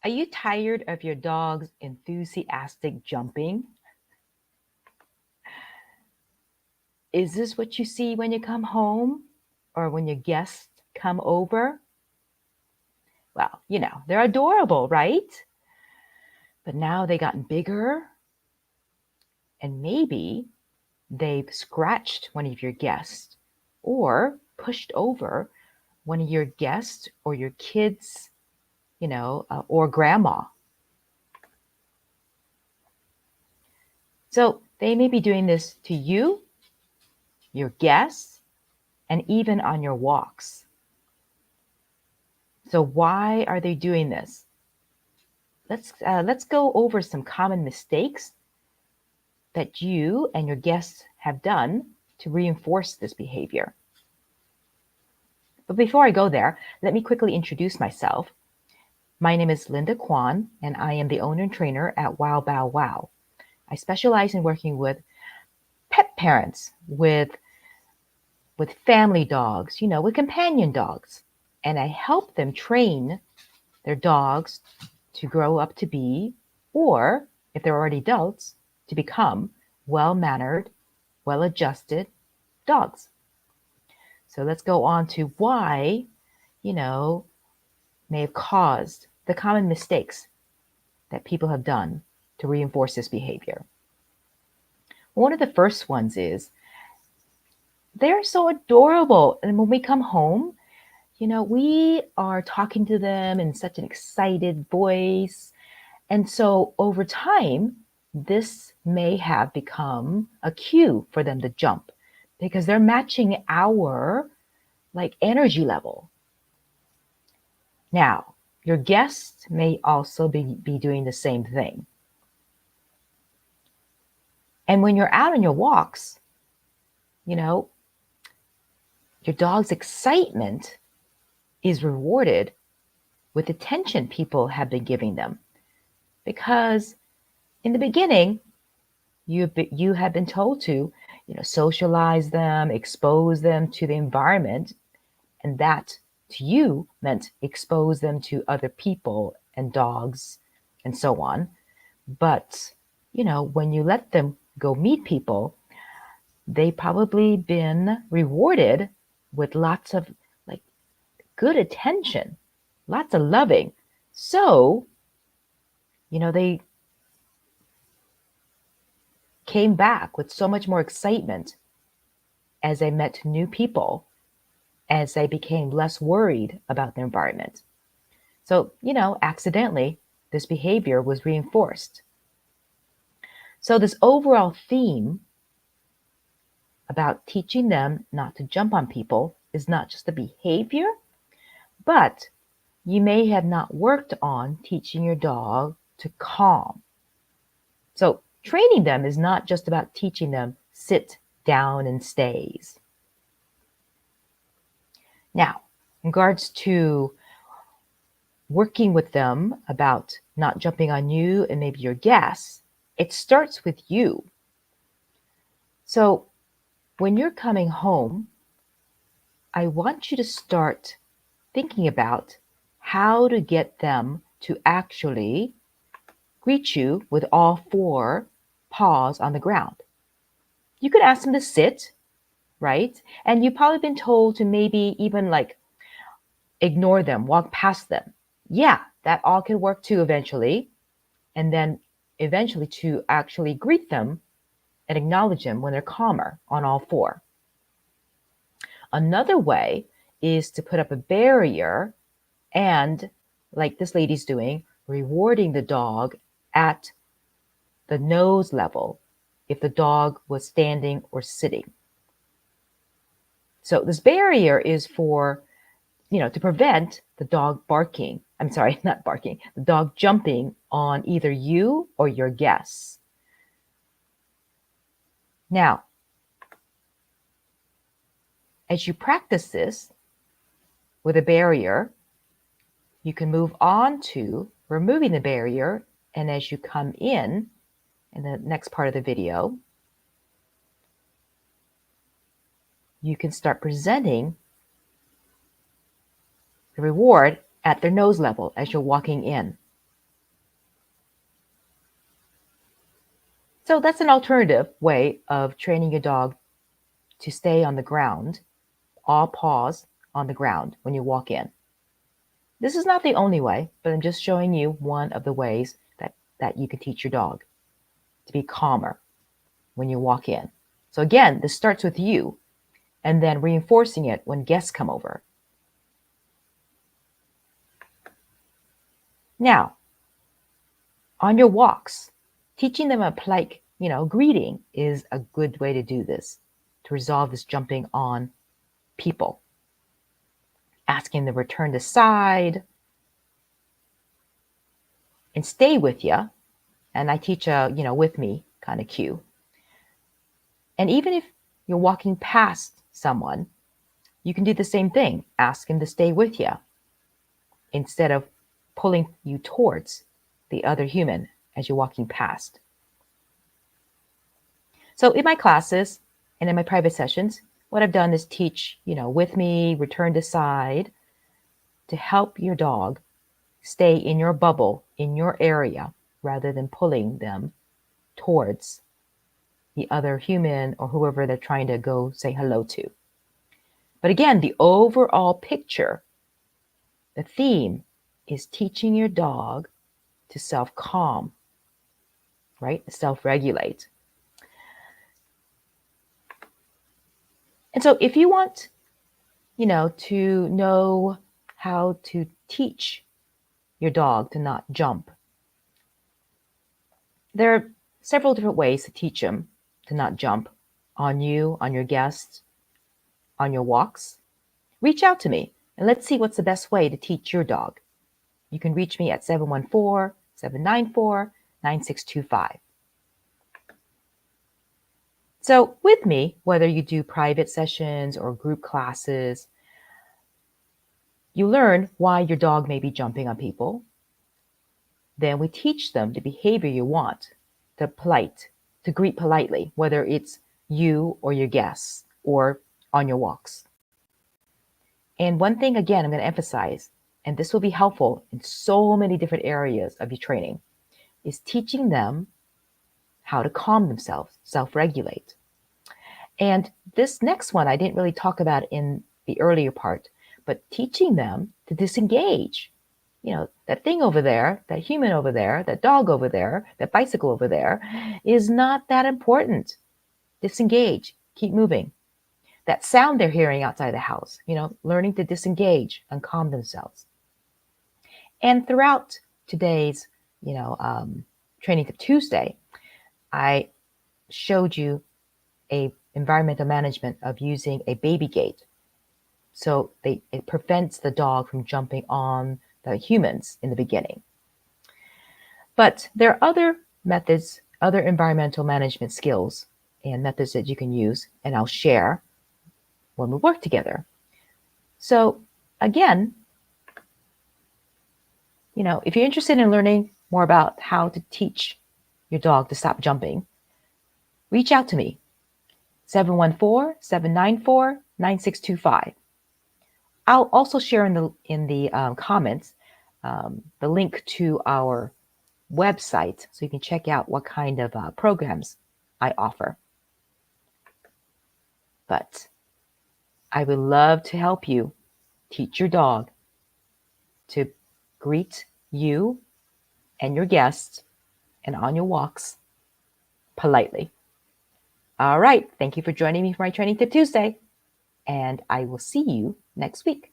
Are you tired of your dog's enthusiastic jumping? Is this what you see when you come home or when your guests come over? Well, they're adorable, right? But now they've gotten bigger and maybe they've scratched one of your guests or pushed over one of your guests or your kids, or grandma. So they may be doing this to you, your guests, and even on your walks. So why are they doing this? Let's go over some common mistakes that you and your guests have done to reinforce this behavior. But before I go there, let me quickly introduce myself. My name is Linda Kwan, and I am the owner and trainer at Wow Bow Wow. I specialize in working with pet parents, with family dogs, with companion dogs. And I help them train their dogs to grow up to be, or if they're already adults, to become well-mannered, well-adjusted dogs. So let's go on to why, may have caused the common mistakes that people have done to reinforce this behavior. One of the first ones is they're so adorable. And when we come home, we are talking to them in such an excited voice. And so over time, this may have become a cue for them to jump because they're matching our energy level. Now, your guests may also be doing the same thing. And when you're out on your walks, your dog's excitement is rewarded with attention people have been giving them. Because in the beginning, you have been told to, socialize them, expose them to the environment, and that to you meant expose them to other people and dogs and so on. But, when you let them go meet people, they probably been rewarded with lots of good attention, lots of loving. So, they came back with so much more excitement as they met new people, as they became less worried about the environment. So, accidentally, this behavior was reinforced. So this overall theme about teaching them not to jump on people is not just the behavior, but you may have not worked on teaching your dog to calm. So training them is not just about teaching them sit down and stays. Now, in regards to working with them about not jumping on you and maybe your guests, it starts with you. So when you're coming home, I want you to start thinking about how to get them to actually greet you with all four paws on the ground. You could ask them to sit, right? And you've probably been told to maybe even ignore them, walk past them. Yeah, that all can work too eventually. And then eventually to actually greet them and acknowledge them when they're calmer on all four. Another way is to put up a barrier and, like this lady's doing, rewarding the dog at the nose level if the dog was standing or sitting. So this barrier is for, to prevent the dog barking. I'm sorry, not barking, the dog jumping on either you or your guests. Now, as you practice this with a barrier, you can move on to removing the barrier. And as you come in the next part of the video, you can start presenting the reward at their nose level as you're walking in. So that's an alternative way of training your dog to stay on the ground, all paws on the ground when you walk in. This is not the only way, but I'm just showing you one of the ways that you can teach your dog to be calmer when you walk in. So again, this starts with you and then reinforcing it when guests come over. Now, on your walks, teaching them a polite, greeting is a good way to do this, to resolve this jumping on people. Asking them to return to side and stay with you. And I teach a, with me kind of cue. And even if you're walking past someone, you can do the same thing. Ask him to stay with you instead of pulling you towards the other human as you're walking past. So in my classes and in my private sessions, what I've done is teach, with me, return to side, to help your dog stay in your bubble, in your area, rather than pulling them towards the other human or whoever they're trying to go say hello to. But again, the overall picture, the theme is teaching your dog to self-calm, right? Self-regulate. And so if you want, to know how to teach your dog to not jump, there are several different ways to teach them to not jump on you, on your guests, on your walks. Reach out to me and let's see what's the best way to teach your dog. You can reach me at 714-794-9625. So with me, whether you do private sessions or group classes, you learn why your dog may be jumping on people. Then we teach them the behavior you want, to greet politely, whether it's you or your guests or on your walks. And one thing, again, I'm going to emphasize, and this will be helpful in so many different areas of your training, is teaching them how to calm themselves, self-regulate. And this next one, I didn't really talk about in the earlier part, but teaching them to disengage. That thing over there, that human over there, that dog over there, that bicycle over there is not that important. Disengage, keep moving. That sound they're hearing outside the house, learning to disengage and calm themselves. And throughout today's, Training Tip Tuesday, I showed you a environmental management of using a baby gate. So it prevents the dog from jumping on the humans in the beginning. But there are other methods, other environmental management skills and methods that you can use, and I'll share when we work together. So again, if you're interested in learning more about how to teach your dog to stop jumping, reach out to me, 714-794-9625. I'll also share in the comments the link to our website so you can check out what kind of programs I offer. But I would love to help you teach your dog to greet you and your guests and on your walks politely. All right. Thank you for joining me for my Training Tip Tuesday, and I will see you next week.